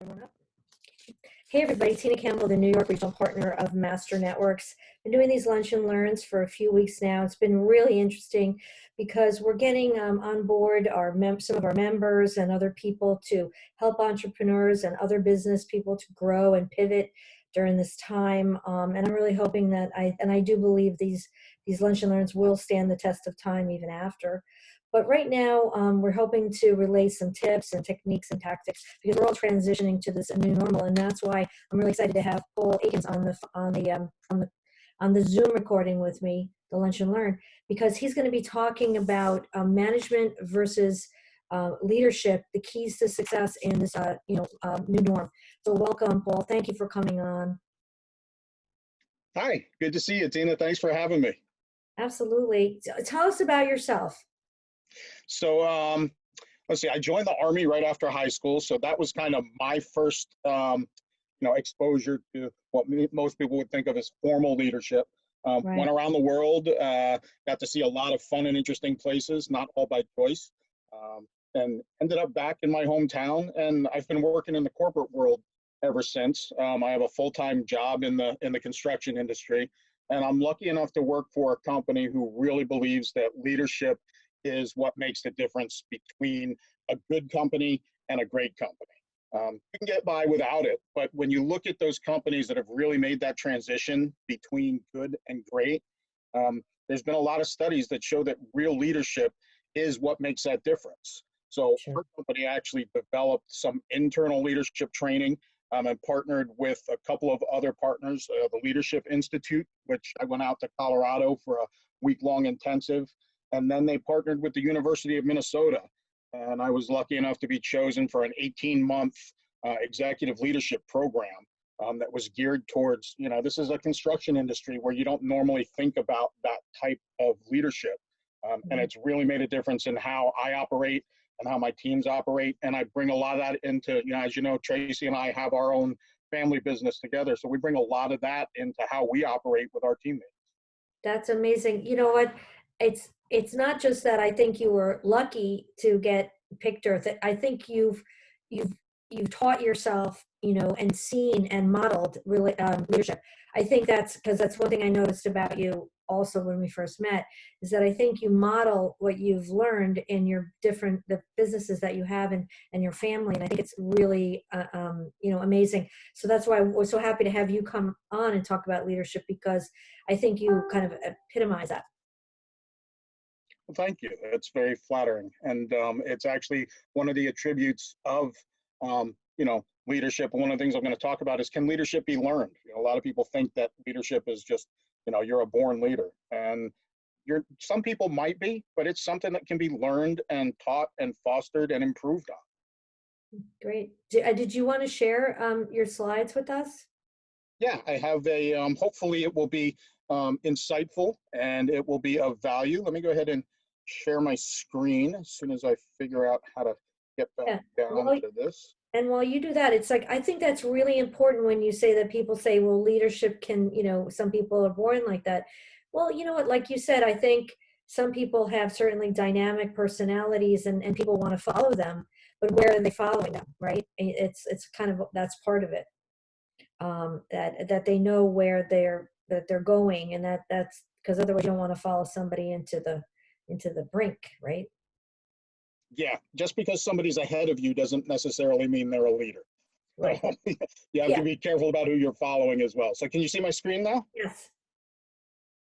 Everyone up? Hey everybody, Tina Campbell, the New York regional partner of Master Networks. Been doing these lunch and learns for a few weeks now. It's been really interesting because we're getting on board some of our members and other people to help entrepreneurs and other business people to grow and pivot during this time. And I'm really hoping that I do believe these lunch and learns will stand the test of time even after. But right now, we're hoping to relay some tips and techniques and tactics because we're all transitioning to this new normal, and that's why I'm really excited to have Paul Akins on the Zoom recording with me, the Lunch and Learn, because he's going to be talking about management versus leadership, the keys to success in this new norm. So welcome, Paul. Thank you for coming on. Hi, good to see you, Tina. Thanks for having me. Absolutely. Tell us about yourself. So let's see, I joined the Army right after high school. So that was kind of my first, exposure to what most people would think of as formal leadership. Right. Went around the world, got to see a lot of fun and interesting places, not all by choice, and ended up back in my hometown. And I've been working in the corporate world ever since. I have a full-time job in the construction industry, and I'm lucky enough to work for a company who really believes that leadership is what makes the difference between a good company and a great company. You can get by without it, but when you look at those companies that have really made that transition between good and great, there's been a lot of studies that show that real leadership is what makes that difference. So Sure. our company actually developed some internal leadership training and partnered with a couple of other partners, the Leadership Institute, which I went out to Colorado for a week-long intensive. And then they partnered with the University of Minnesota. And I was lucky enough to be chosen for an 18-month executive leadership program that was geared towards, this is a construction industry where you don't normally think about that type of leadership. And it's really made a difference in how I operate and how my teams operate. And I bring a lot of that into, as you know, Traci and I have our own family business together. So we bring a lot of that into how we operate with our teammates. That's amazing. You know what? It's not just that I think you were lucky to get picked, or that I think you've taught yourself, and seen and modeled really leadership. I think that's because that's one thing I noticed about you also when we first met, is that I think you model what you've learned in the businesses that you have and your family, and I think it's really amazing. So that's why I was so happy to have you come on and talk about leadership, because I think you kind of epitomize that. Well, thank you. It's very flattering. And it's actually one of the attributes of, leadership. One of the things I'm going to talk about is, can leadership be learned? A lot of people think that leadership is just, you're a born leader. And some people might be, but it's something that can be learned and taught and fostered and improved on. Great. Did you want to share your slides with us? Yeah, I have hopefully it will be insightful and it will be of value. Let me go ahead and share my screen as soon as I figure out how to get back down to this. And while you do that, it's like, I think that's really important when you say that people say, well, leadership can, some people are born like that. Well, you know what, like you said, I think some people have certainly dynamic personalities and people want to follow them, but where are they following them, right? It's kind of, that's part of it. That they know where they're going, and that's because otherwise you don't want to follow somebody into the brink, right? Yeah, just because somebody's ahead of you doesn't necessarily mean they're a leader. Right. You have to be careful about who you're following as well. So can you see my screen now? Yes.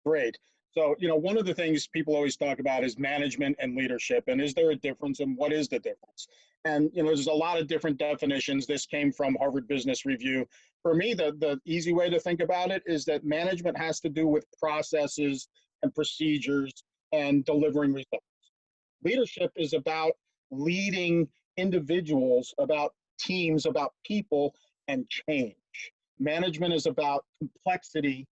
Great. So, one of the things people always talk about is management and leadership, and is there a difference, and what is the difference? And, there's a lot of different definitions. This came from Harvard Business Review. For me, the easy way to think about it is that management has to do with processes and procedures and delivering results. Leadership is about leading individuals, about teams, about people, and change. Management is about complexity.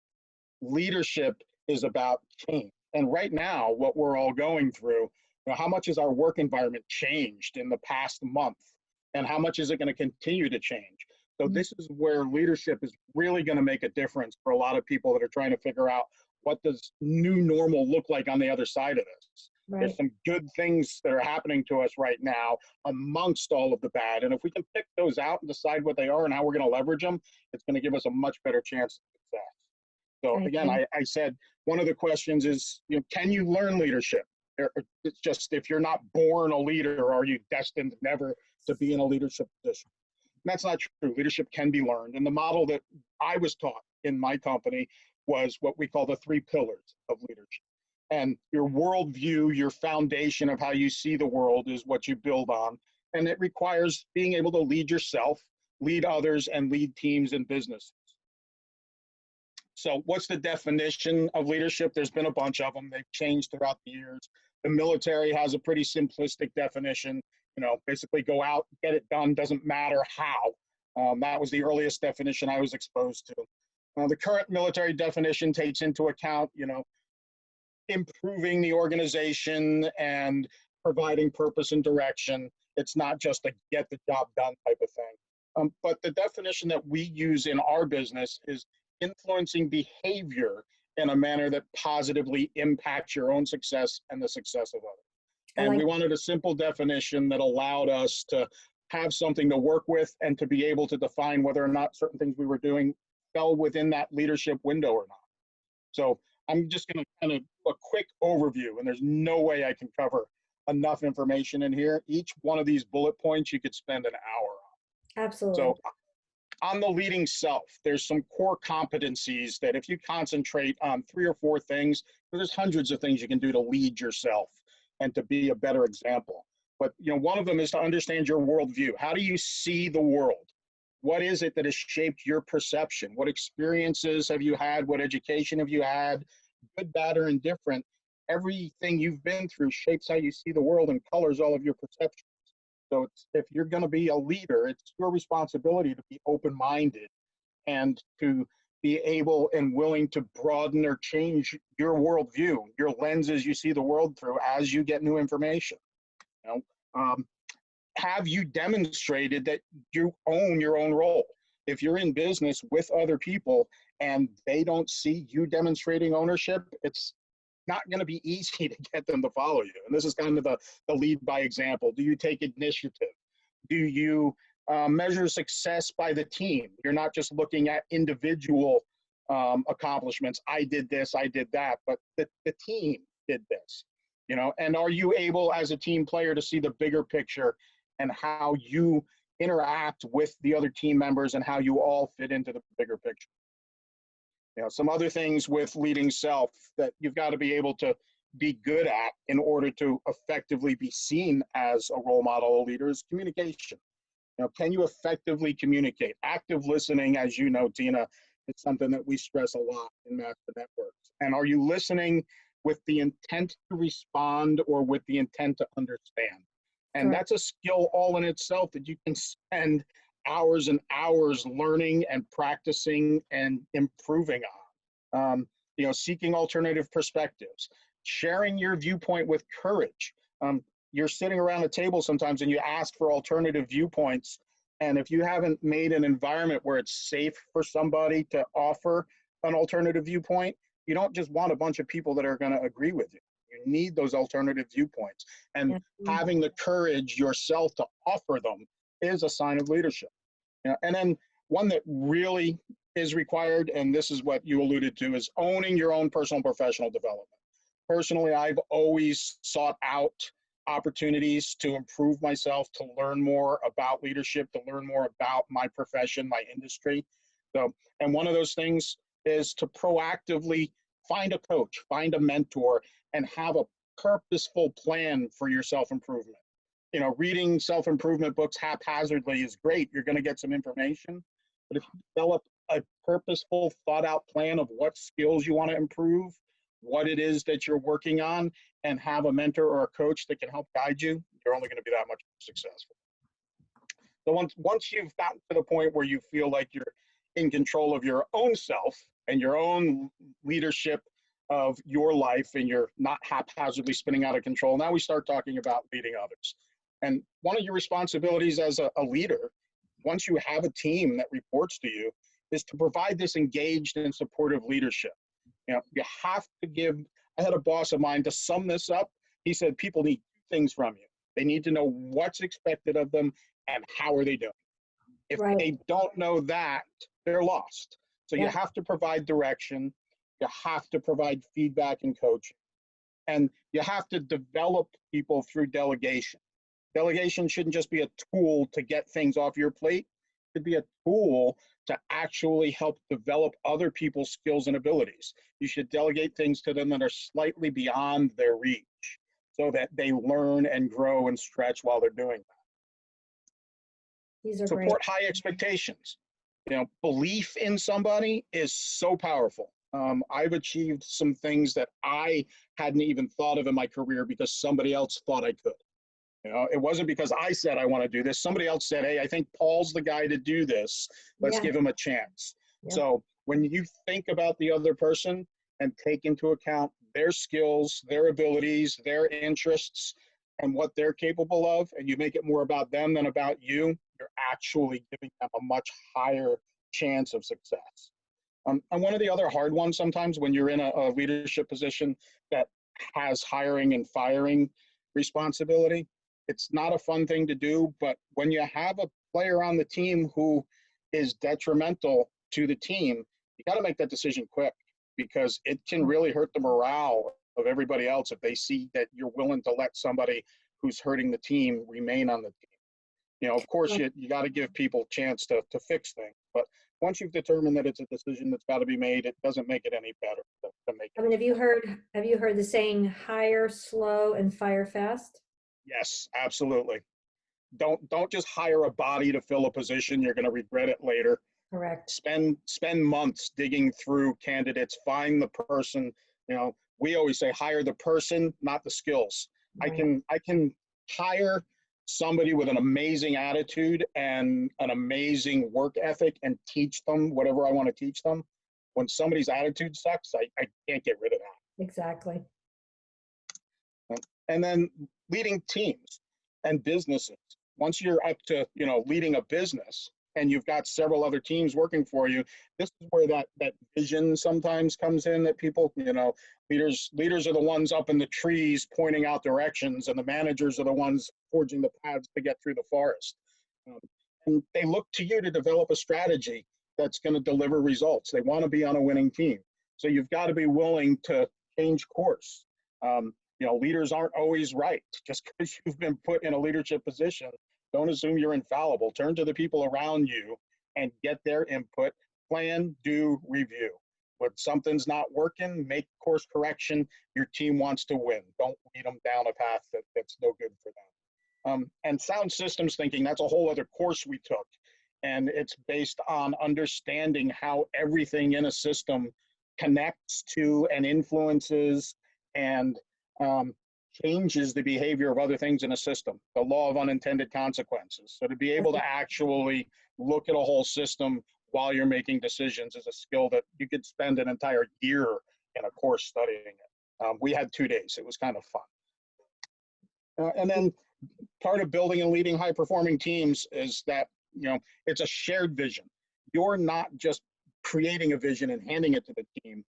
Leadership is about change. And right now, what we're all going through, how much has our work environment changed in the past month? And how much is it going to continue to change? So this is where leadership is really going to make a difference for a lot of people that are trying to figure out, what does new normal look like on the other side of this? There's Right. some good things that are happening to us right now amongst all of the bad. And if we can pick those out and decide what they are and how we're going to leverage them, it's going to give us a much better chance of success. So I again, agree. I said one of the questions is, can you learn leadership? It's just, if you're not born a leader, are you destined never to be in a leadership position? And that's not true. Leadership can be learned. And the model that I was taught in my company was what we call the 3 pillars of leadership. And your worldview, your foundation of how you see the world is what you build on. And it requires being able to lead yourself, lead others, and lead teams and businesses. So what's the definition of leadership? There's been a bunch of them. They've changed throughout the years. The military has a pretty simplistic definition. Basically go out, get it done, doesn't matter how. That was the earliest definition I was exposed to. The current military definition takes into account, improving the organization and providing purpose and direction. It's not just a get the job done type of thing. But the definition that we use in our business is influencing behavior in a manner that positively impacts your own success and the success of others. And we wanted a simple definition that allowed us to have something to work with and to be able to define whether or not certain things we were doing fell within that leadership window or not. So I'm just going to kind of a quick overview, and there's no way I can cover enough information in here. Each one of these bullet points you could spend an hour on. Absolutely. So on the leading self, there's some core competencies that if you concentrate on 3 or 4 things, there's hundreds of things you can do to lead yourself and to be a better example. But one of them is to understand your worldview. How do you see the world? What is it that has shaped your perception? What experiences have you had? What education have you had? Good, bad, or indifferent. Everything you've been through shapes how you see the world and colors all of your perceptions. So if you're going to be a leader, it's your responsibility to be open-minded and to be able and willing to broaden or change your worldview, your lenses you see the world through as you get new information. Have you demonstrated that you own your own role? If you're in business with other people and they don't see you demonstrating ownership, it's not going to be easy to get them to follow you. And this is kind of the lead by example. Do you take initiative? Do you measure success by the team? You're not just looking at individual accomplishments. I did this, I did that, but the team did this, and are you able as a team player to see the bigger picture and how you interact with the other team members and how you all fit into the bigger picture? Some other things with leading self that you've got to be able to be good at in order to effectively be seen as a role model of leader is communication. Can you effectively communicate? Active listening, as you know, Tina, is something that we stress a lot in Master Networks. And are you listening with the intent to respond or with the intent to understand? And Correct. that's a skill all in itself that you can spend hours and hours learning and practicing and improving on. Seeking alternative perspectives, sharing your viewpoint with courage. You're sitting around a table sometimes and you ask for alternative viewpoints. And if you haven't made an environment where it's safe for somebody to offer an alternative viewpoint, you don't just want a bunch of people that are going to agree with you. You need those alternative viewpoints. And having the courage yourself to offer them is a sign of leadership. And then one that really is required, and this is what you alluded to, is owning your own personal and professional development. Personally, I've always sought out opportunities to improve myself, to learn more about leadership, to learn more about my profession, my industry. And one of those things is to proactively find a coach, find a mentor, and have a purposeful plan for your self-improvement. Reading self-improvement books haphazardly is great. You're going to get some information. But if you develop a purposeful, thought-out plan of what skills you want to improve, what it is that you're working on, and have a mentor or a coach that can help guide you, you're only going to be that much successful. So once you've gotten to the point where you feel like you're in control of your own self and your own leadership of your life and you're not haphazardly spinning out of control, now we start talking about leading others. And one of your responsibilities as a leader, once you have a team that reports to you, is to provide this engaged and supportive leadership. You have to give, I had a boss of mine, to sum this up, He said people need two things from you. They need to know what's expected of them and how are they doing. If Right. they don't know that, they're lost. So you Yeah. have to provide direction. You have to provide feedback and coaching. And you have to develop people through delegation. Delegation shouldn't just be a tool to get things off your plate. It should be a tool to actually help develop other people's skills and abilities. You should delegate things to them that are slightly beyond their reach so that they learn and grow and stretch while they're doing that. These are great. Support high expectations. You know, belief in somebody is so powerful. I've achieved some things that I hadn't even thought of in my career because somebody else thought I could. You know, it wasn't because I said I want to do this. Somebody else said, hey, I think Paul's the guy to do this. Let's give him a chance. Yeah. So when you think about the other person and take into account their skills, their abilities, their interests, and what they're capable of, and you make it more about them than about you, you're actually giving them a much higher chance of success. And one of the other hard ones sometimes when you're in a leadership position that has hiring and firing responsibility, it's not a fun thing to do, but when you have a player on the team who is detrimental to the team, you got to make that decision quick because it can really hurt the morale of everybody else if they see that you're willing to let somebody who's hurting the team remain on the team. You know, of course, you got to give people a chance to fix things, but once you've determined that it's a decision that's got to be made, it doesn't make it any better to make it. I mean, have you heard the saying, hire slow and fire fast? Yes, absolutely. Don't just hire a body to fill a position. You're going to regret it later. Correct. Spend months digging through candidates, find the person. You know, we always say hire the person, not the skills. Right. I can hire somebody with an amazing attitude and an amazing work ethic and teach them whatever I want to teach them. When somebody's attitude sucks, I can't get rid of that. Exactly. And then leading teams and businesses. Once you're up to, you know, leading a business and you've got several other teams working for you, this is where that vision sometimes comes in that people, you know, leaders are the ones up in the trees pointing out directions and the managers are the ones forging the paths to get through the forest. And they look to you to develop a strategy that's going to deliver results. They want to be on a winning team. So you've got to be willing to change course. You know, leaders aren't always right. Just because you've been put in a leadership position, don't assume you're infallible. Turn to the people around you and get their input. Plan, do, review. When something's not working, make course correction. Your team wants to win. Don't lead them down a path that's no good for them. And sound systems thinking, that's a whole other course we took. And it's based on understanding how everything in a system connects to and influences and changes the behavior of other things in a system, the law of unintended consequences. So to be able to actually look at a whole system while you're making decisions is a skill that you could spend an entire year in a course studying it. We had 2 days. It was kind of fun. And then part of building and leading high-performing teams is that, you know, it's a shared vision. You're not just creating a vision and handing it to the team.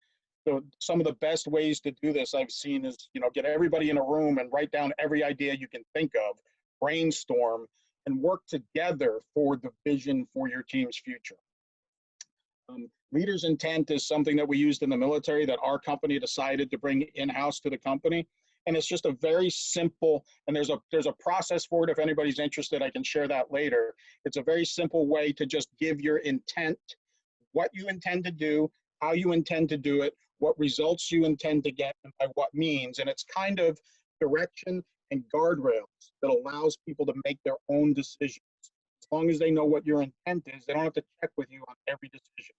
So some of the best ways to do this I've seen is, you know, get everybody in a room and write down every idea you can think of, brainstorm, and work together for the vision for your team's future. Leaders' intent is something that we used in the military that our company decided to bring in-house to the company. And it's just a very simple, and there's a process for it. If anybody's interested, I can share that later. It's a very simple way to just give your intent, what you intend to do, how you intend to do it, what results you intend to get, and by what means. And it's kind of direction and guardrails that allows people to make their own decisions. As long as they know what your intent is, they don't have to check with you on every decision.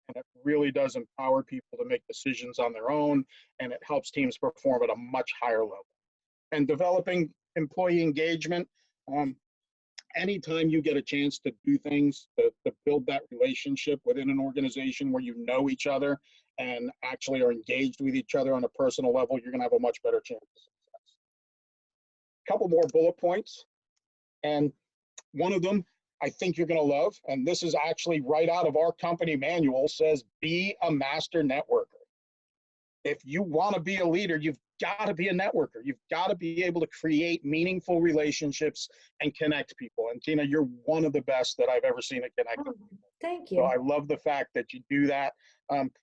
And it really does empower people to make decisions on their own, and it helps teams perform at a much higher level. And developing employee engagement, anytime you get a chance to do things to build that relationship within an organization where you know each other and actually are engaged with each other on a personal level, you're going to have a much better chance of success. A couple more bullet points. And one of them I think you're going to love, and this is actually right out of our company manual, says be a master networker. If you want to be a leader, you've got to be a networker. You've got to be able to create meaningful relationships and connect people. And Tina, you're one of the best that I've ever seen at connecting. Oh, thank So you. I love the fact that you do that.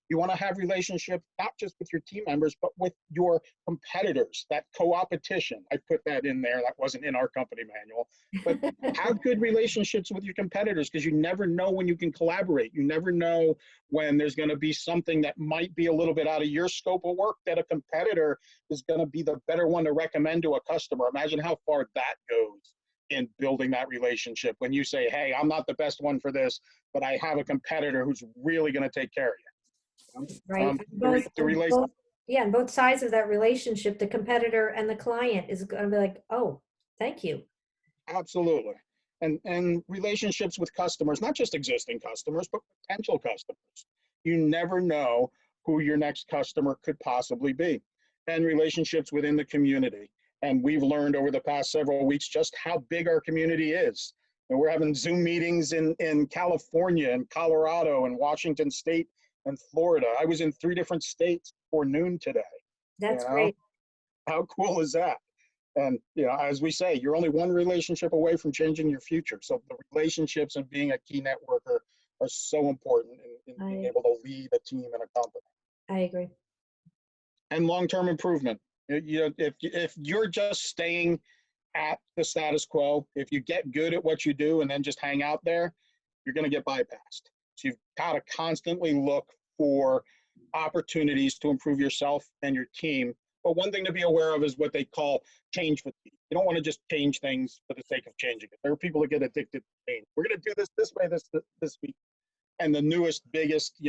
You want to have relationships not just with your team members, but with your competitors. That co-opetition, I put that in there. That wasn't in our company manual. But have good relationships with your competitors, because you never know when you can collaborate. You never know when there's going to be something that might be a little bit out of your scope of work that a competitor is going to be the better one to recommend to a customer. Imagine how far that goes in building that relationship when you say, hey, I'm not the best one for this, but I have a competitor who's really going to take care of you. Right. Yeah, and both sides of that relationship, the competitor and the client is going to be like, oh, thank you. Absolutely. And relationships with customers, not just existing customers, but potential customers. You never know who your next customer could possibly be. And relationships within the community. And we've learned over the past several weeks just how big our community is. And we're having Zoom meetings in California and Colorado and Washington State and Florida. I was in 3 different states before noon today. That's great. How cool is that? And as we say, you're only one relationship away from changing your future. So the relationships and being a key networker are so important in being able to lead a team and a company. I agree. And long-term improvement. If you're just staying at the status quo, if you get good at what you do and then just hang out there, you're going to get bypassed. So you've got to constantly look for opportunities to improve yourself and your team. But one thing to be aware of is what they call change fatigue. You don't want to just change things for the sake of changing it. There are people that get addicted to change. We're going to do this way this week. And the newest, biggest,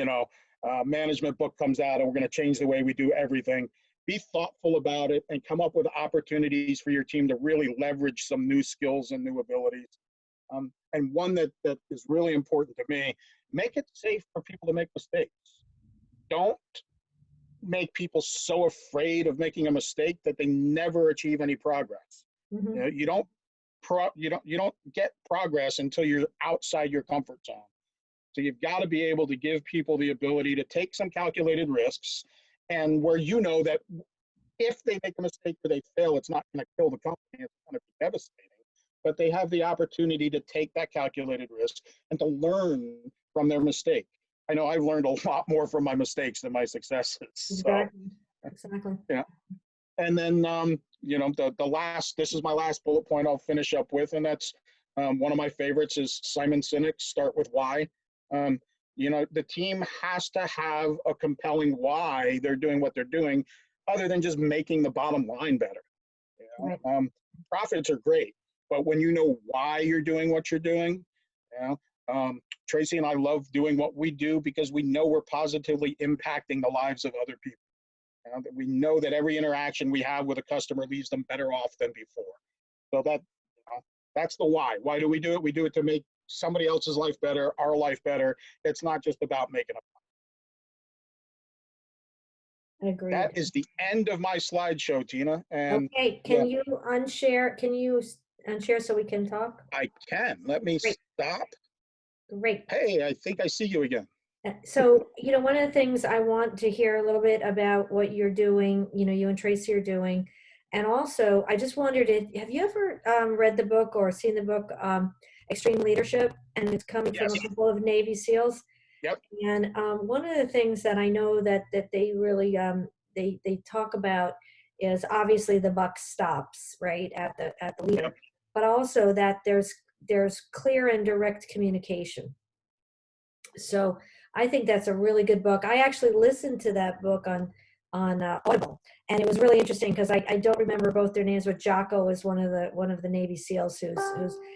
management book comes out, and we're going to change the way we do everything. Be thoughtful about it and come up with opportunities for your team to really leverage some new skills and new abilities. And one that is really important to me, make it safe for people to make mistakes. Don't make people so afraid of making a mistake that they never achieve any progress. Mm-hmm. You don't get progress until you're outside your comfort zone. So you've got to be able to give people the ability to take some calculated risks, and where that if they make a mistake or they fail, it's not going to kill the company, it's going to be devastating. But they have the opportunity to take that calculated risk and to learn from their mistake. I know I've learned a lot more from my mistakes than my successes. Exactly. Exactly. Yeah. And then, this is my last bullet point I'll finish up with, and that's one of my favorites is Simon Sinek's Start With Why. The team has to have a compelling why they're doing what they're doing, other than just making the bottom line better. Right. Profits are great, but when you know why you're doing what you're doing, Traci and I love doing what we do because we know we're positively impacting the lives of other people. That we know that every interaction we have with a customer leaves them better off than before. So that's the why. Why do we do it? We do it to make somebody else's life better, our life better. It's not just about making a Agreed. That is the end of my slideshow, Tina. And okay, can you unshare? Can you unshare so we can talk? I can. Let me stop. Great. Hey, I think I see you again. So, one of the things I want to hear a little bit about what you're doing, you and Traci are doing. And also, I just wondered, have you ever read the book or seen the book, Extreme Leadership? And it's coming from a couple of Navy SEALs. Yep. And one of the things that I know that they really, they talk about is obviously the buck stops, right, at the leader. Yep. But also that there's clear and direct communication. So I think that's a really good book. I actually listened to that book on Audible, and it was really interesting because I don't remember both their names, but Jocko is one of the Navy SEALs who's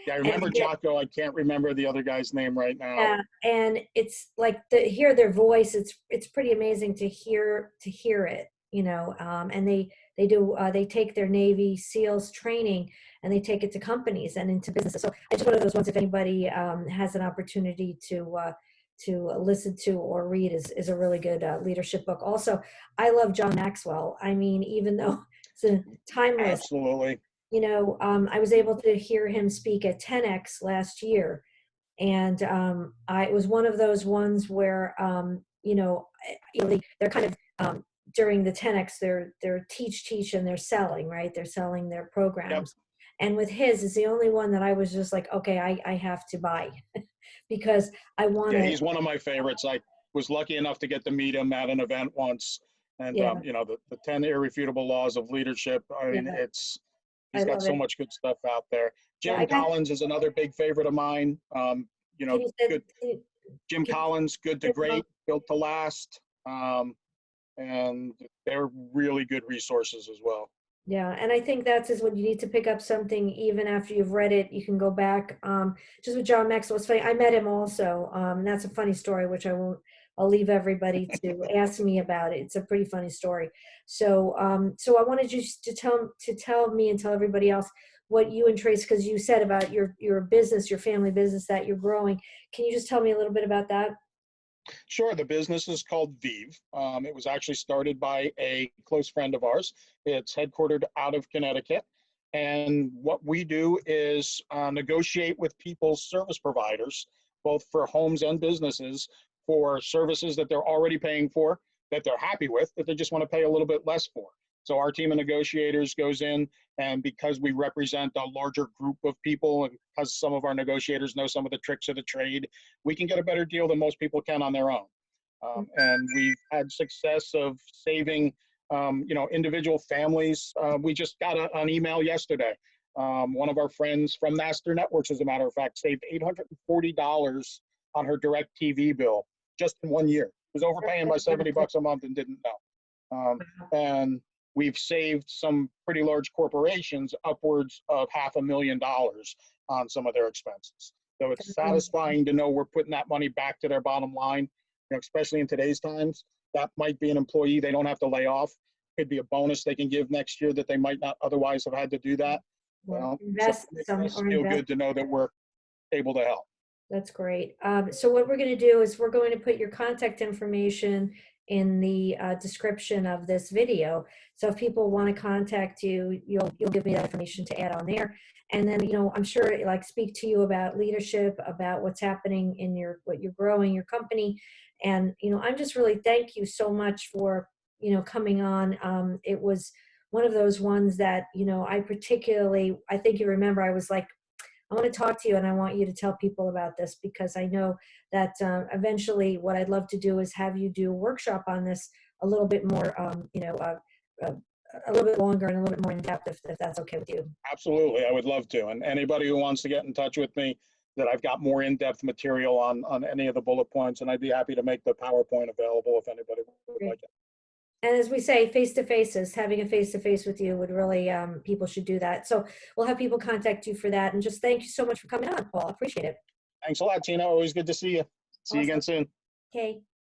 yeah, I remember Jocko. I can't remember the other guy's name right now. Yeah, and it's like hear their voice. It's pretty amazing to hear it, and they take their Navy SEALs training and they take it to companies and into businesses. So it's one of those ones. If anybody has an opportunity to listen to or read is a really good leadership book. Also, I love John Maxwell. I mean, even though it's a timeless, absolutely. I was able to hear him speak at 10X last year, and it was one of those ones where they're kind of during the 10X, they're teach, and they're selling, right? They're selling their Yep. programs. And with his, is the only one that I was just like, okay, I have to buy because I want Yeah, to, he's one of my favorites. I was lucky enough to get to meet him at an event once. And, yeah, the 10 irrefutable laws of leadership. I yeah, mean, I he's got love so it. much good stuff out there. Yeah, Jim Collins is another big favorite of mine. can you say, Good. Jim can Collins, good to you, great, built to last. And they're really good resources as well. yeah, and I think that's is when you need to pick up something even after you've read it. You can go back. Just with John Maxwell, it's funny. I met him also. And that's a funny story, which I won't. I'll leave everybody to ask me about it. It's a pretty funny story. So I wanted you to tell me and tell everybody else what you and Trace, because you said about your business, your family business that you're growing. Can you just tell me a little bit about that? Sure, the business is called Vive. It was actually started by a close friend of ours. It's headquartered out of Connecticut. And what we do is negotiate with people's service providers, both for homes and businesses, for services that they're already paying for, that they're happy with, that they just want to pay a little bit less for. So our team of negotiators goes in, and because we represent a larger group of people, and because some of our negotiators know some of the tricks of the trade, we can get a better deal than most people can on their own. And we've had success of saving, individual families. We just got an email yesterday. One of our friends from Master Networks, as a matter of fact, saved $840 on her direct TV bill just in 1 year. Was overpaying by 70 bucks a month and didn't know. And we've saved some pretty large corporations upwards of $500,000 on some of their expenses. So it's satisfying to know we're putting that money back to their bottom line, especially in today's times. That might be an employee they don't have to lay off. Could be a bonus they can give next year that they might not otherwise have had to do that. Or So invest it makes some us or feel invest. good to know that we're able to help. That's great. So what we're going to do is we're going to put your contact information in the description of this video. So if people want to contact you, you'll give me that information to add on there. And then, I'm sure like speak to you about leadership, about what's happening in what you're growing, your company. And, I'm just really thank you so much for, coming on. It was one of those ones that, I think you remember, I was like, I want to talk to you and I want you to tell people about this because I know that eventually what I'd love to do is have you do a workshop on this a little bit more, a little bit longer and a little bit more in depth if that's okay with you. Absolutely, I would love to. And anybody who wants to get in touch with me, that I've got more in-depth material on any of the bullet points, and I'd be happy to make the PowerPoint available if anybody would Great. like it. And as we say, face-to-faces, having a face-to-face with you would really, people should do that. So we'll have people contact you for that. And just thank you so much for coming on, Paul. Appreciate it. Thanks a lot, Tina. Always good to see you. See you Awesome. again soon. Okay.